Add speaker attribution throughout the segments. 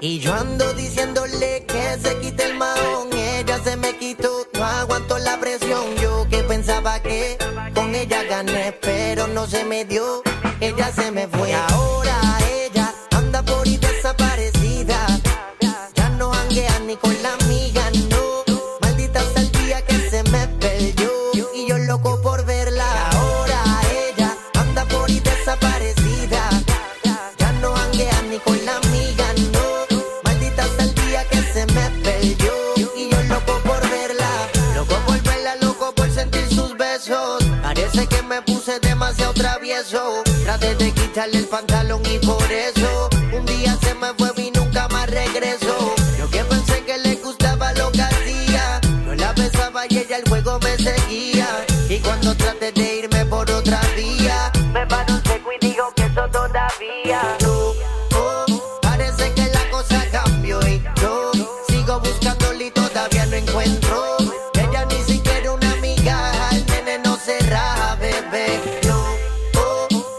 Speaker 1: Y yo ando diciéndole que se quite el mahón. Ella se me quitó, no aguanto la presión. Yo que pensaba que con ella gané, pero no se me dio. Ella se me fue. Y ahora ella anda por ahí desaparecida. Ya no janguea ni con la amiga, no. Maldita sea el día que se me perdió. Y yo loco por verla. Y ahora ella anda por ahí desaparecida. Ya no janguea ni con la amiga, no. Maldita sea el día que se me perdió. Y yo loco por verla. Loco por verla, loco por sentir sus besos. Parece que me puse demasiado travieso. Traté de quitarle el pantalón y por eso un día se me fue y nunca más regresó. Yo que pensé que le gustaba lo que hacía, no la besaba y ella el juego me seguía. Y cuando traté de irme por otra vía, me paró un seco y digo que eso todavía no. Parece que la cosa cambió y yo sigo buscándole y todavía no encuentro. Ella ni siquiera una amiga, el nene no se raja, bebé.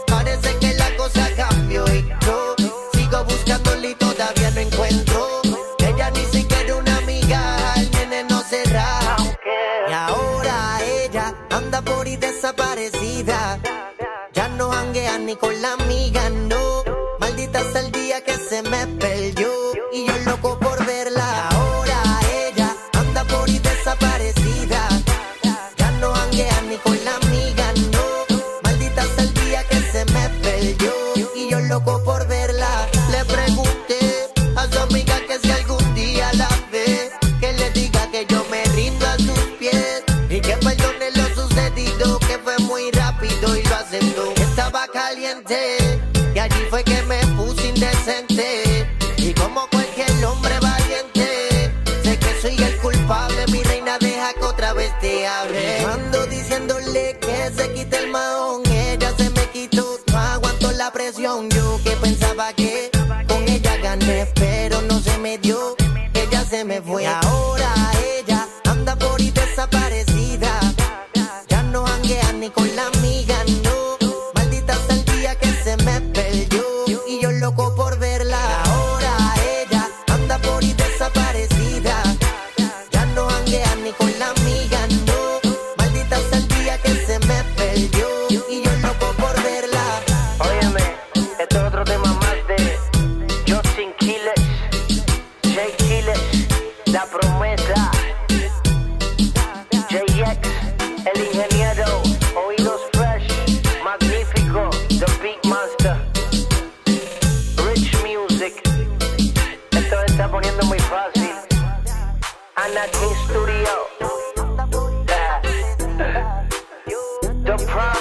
Speaker 1: Parece que la cosa cambió y yo sigo buscándole y todavía no encuentro. Ella ni siquiera una amiga, el nene no se raja. Y ahora ella anda por ahí desaparecida. Ya no janguea ni con la amiga, no. Maldita sea el día que se me perdió. Y yo loco por verla. Y ahora ella anda por ahí desaparecida. Ya no janguea ni con la amiga, no. Maldita sea el día que se me perdió. Y yo loco por verla. Le pregunté a su amiga que si algún día la ve, que le diga que yo me rindo a sus pies y que perdone lo sucedido, que fue muy rápido y lo aceptó. Estaba caliente y allí fue que me puse indecente. Y como cualquier hombre valiente, sé que soy el culpable. Mi reina, deja que otra vez te hable. Ando diciéndole que se quite el mahón. Ella se me quitó, no aguanto la presión. Yo que pensaba que con ella gané, pero no se me dio. Ella se me fue. Y ahora ella anda por ahí desaparecida. Ya no janguea ni con la amiga, no. Maldita sea el día que se me perdió. Y yo loco por verla. Y ahora ella anda por ahí desaparecida. Ya no janguea ni con la amiga, no. Maldita sea el día que se me perdió. Y yo loco por verla.
Speaker 2: Óyeme, este es otro tema más de Justin Quiles, Jay Quiles, La Promesa, JX, El Ingeniero, Oídos Fresh, Magnífico, The Beat Master, Rich Music. Esto se está poniendo muy fácil. Anakin Studio, The Prime.